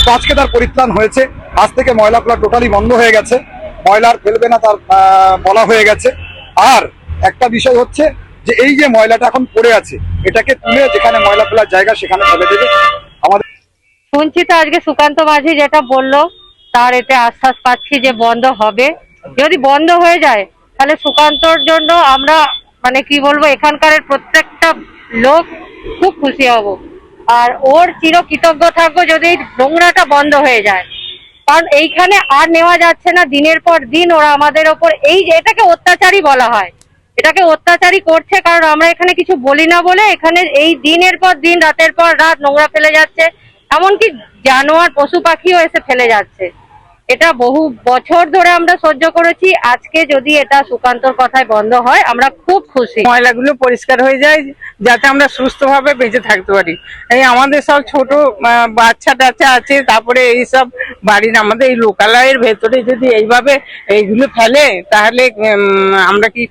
তো আজকে তার পরিত্রাণ হয়েছে। আজ থেকে ময়লা ফেলা টোটালি বন্ধ হয়ে গেছে, ময়লার ফেলবে না তার বলা হয়ে গেছে। আর একটা বিষয় হচ্ছে যে এই যে ময়লাটা এখন পড়ে আছে, এটাকে তুলে যেখানে ময়লা ফেলার জায়গা সেখানে ফেলে দেবে। আমাদের শুনছি তো আজকে সুকান্ত মাঝি যেটা বললো, তার এতে আশ্বাস পাচ্ছি যে বন্ধ হবে। যদি বন্ধ হয়ে যায় তাহলে সুকান্তর জন্য আমরা মানে কি বলবো, এখানকার প্রত্যেকটা লোক খুব খুশি হব। আর ওর চিরকৃতজ্ঞ থাকবো যদি এই নোংরাটা বন্ধ হয়ে যায়, কারণ এইখানে আর নেওয়া যাচ্ছে না। দিনের পর দিন ওরা আমাদের ওপর এই যে এটাকে অত্যাচারই বলা হয়, এটাকে অত্যাচারই করছে। কারণ আমরা এখানে কিছু বলি না বলে এখানে এই দিনের পর দিন রাতের পর রাত নোংরা ফেলে যাচ্ছে, এমনকি জানোয়ার পশু পাখিও এসে ফেলে যাচ্ছে। এটা বহু বছর ধরে আমরা সহ্য করেছি। আজকে যদি এটা সুকান্তর কথায় বন্ধ হয় আমরা খুব খুশি। ময়লাগুলো পরিষ্কার হয়ে যায় যাতে আমরা সুস্থভাবে বেঁচে থাকতে পারি। এই আমাদের সব ছোট বাচ্চা টাচ্চা আছে, তারপরে এইসব বাড়ির আমাদের এই লোকালয়ের ভেতরে যদি এইভাবে এইগুলো ফেলে তাহলে আমরা কি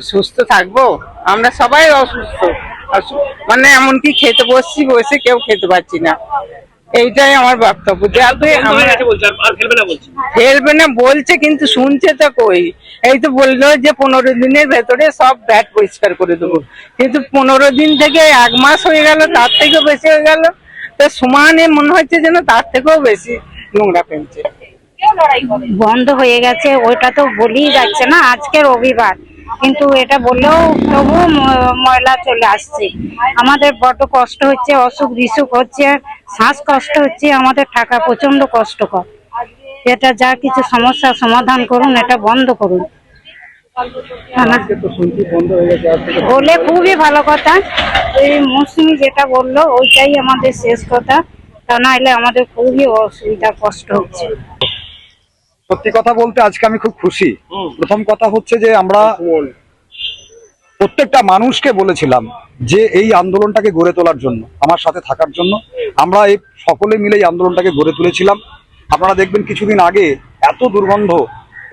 সুস্থ থাকবো? আমরা সবাই অসুস্থ, মানে এমনকি খেতে বসছি, বসে কেউ খেতে পাচ্ছি না। এইটাই আমার বক্তব্য। যাতে ফেলবে না বলছে, কিন্তু শুনছে তো কই। এই তো বললো যে 15 দিনের ভেতরে সব ব্যাট পরিষ্কার করে দেবো, কিন্তু 15 দিন থেকে 1 মাস হয়ে গেল, তার থেকেও বেশি হয়ে গেল। তো সমানে মনে হচ্ছে যেন তার থেকেও বেশি নোংরা ফেলছে। বন্ধ হয়ে গেছে ওইটা তো বলেই যাচ্ছে না, আজকে রবিবার, কিন্তু এটা বললেও তবু ময়লা চলে আসছে। আমাদের বড্ড কষ্ট হচ্ছে, অসুখ বিসুখ হচ্ছে, শ্বাসকষ্ট হচ্ছে, আমাদের থাকা প্রচন্ড কষ্টকর। এটা যা কিছু সমস্যার সমাধান করুন, এটা বন্ধ করুন। বলে খুবই ভালো কথা। এই মৌসুমি যেটা বললো ওইটাই আমাদের শেষ কথা, তা নাহলে আমাদের খুবই অসুবিধা কষ্ট হচ্ছে। সত্যি কথা বলতে আজকে আমি খুব খুশি। প্রথম কথা হচ্ছে যে আমরা প্রত্যেকটা মানুষকে বলেছিলাম যে এই আন্দোলনটাকে গড়ে তোলার জন্য, আমার সাথে থাকার জন্য। আমরা এই সকলে মিলে এই আন্দোলনটাকে গড়ে তুলেছিলাম। আপনারা দেখবেন কিছুদিন আগে এত দুর্গন্ধ,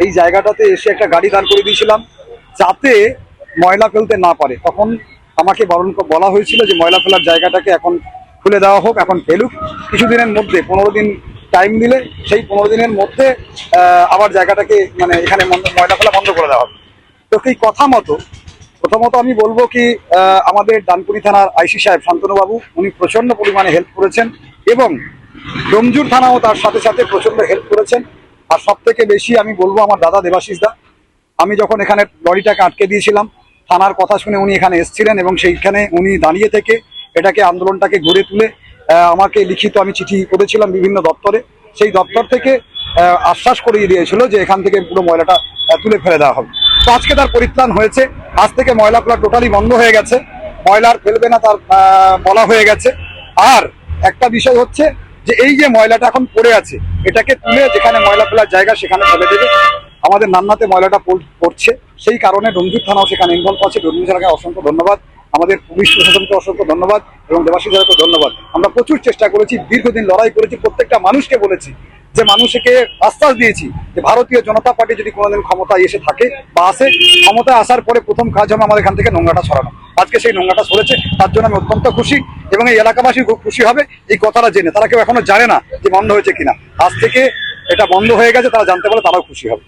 এই জায়গাটাতে এসে একটা গাড়ি দাঁড় করে দিয়েছিলাম যাতে ময়লা ফেলতে না পারে। তখন আমাকে বলা হয়েছিল যে ময়লা ফেলার জায়গাটাকে এখন খুলে দেওয়া হোক, এখন ফেলুক। কিছুদিনের মধ্যে 15 দিন টাইম দিলে সেই 15 দিনের মধ্যে আবার জায়গাটাকে মানে এখানে ময়লা ফেলা বন্ধ করে দেওয়া হবে। তো এই কথা মতো প্রথমত আমি বলবো কি, আমাদের ডানকুনি থানার আইসি সাহেব শান্তনুবাবু, উনি প্রচন্ড পরিমাণে হেল্প করেছেন, এবং ডোমজুর থানাও তার সাথে সাথে প্রচন্ড হেল্প করেছেন। আর সব থেকে বেশি আমি বলবো আমার দাদা দেবাশিস দা। আমি যখন এখানে লরিটাকে আটকে দিয়েছিলাম, থানার কথা শুনে উনি এখানে এসেছিলেন এবং সেইখানে উনি দাঁড়িয়ে থেকে এটাকে আন্দোলনটাকে গড়ে তুলে আমাকে লিখিত আমি চিঠি করেছিলাম বিভিন্ন দপ্তরে। সেই দপ্তর থেকে আশ্বাস করিয়ে দিয়েছিল যে এখান থেকে পুরো ময়লাটা তুলে ফেলে দেওয়া হবে। তো আজকে তার পরিত্রাণ হয়েছে। আজ থেকে ময়লা ফেলা টোটালি বন্ধ হয়ে গেছে, ময়লার ফেলবে না তার বলা হয়ে গেছে। আর একটা বিষয় হচ্ছে যে এই যে ময়লাটা এখন পড়ে আছে, এটাকে তুলে যেখানে ময়লা ফেলার জায়গা সেখানে ফেলে দেবে। আমাদের নান্নাতে ময়লাটা পড়ছে, সেই কারণে ডোমজুর থানাও সেখানে ইনভলভ আছে। ডোমজুর থানাকে অসংখ্য ধন্যবাদ, আমাদের পুলিশ প্রশাসনকে অসংখ্য ধন্যবাদ, এবং দেবাশিস দাদাকে ধন্যবাদ। আমরা প্রচুর চেষ্টা করেছি, দীর্ঘদিন লড়াই করেছি, প্রত্যেকটা মানুষকে বলেছি, যে মানুষকে আশ্বাস দিয়েছি যে ভারতীয় জনতা পার্টি যদি কোনোদিন ক্ষমতায় এসে থাকে বা আসে, ক্ষমতায় আসার পরে প্রথম কাজ হবে আমাদের এখান থেকে নোংরাটা সরানো। আজকে সেই নোংরাটা সরেছে, তার জন্য আমি অত্যন্ত খুশি, এবং এই এলাকাবাসী খুব খুশি হবে এই কথাটা জেনে। তারা কেউ এখনো জানে না যে বন্ধ হয়েছে কিনা, আজ থেকে এটা বন্ধ হয়ে গেছে, তারা জানতে পারলে তারাও খুশি হবে।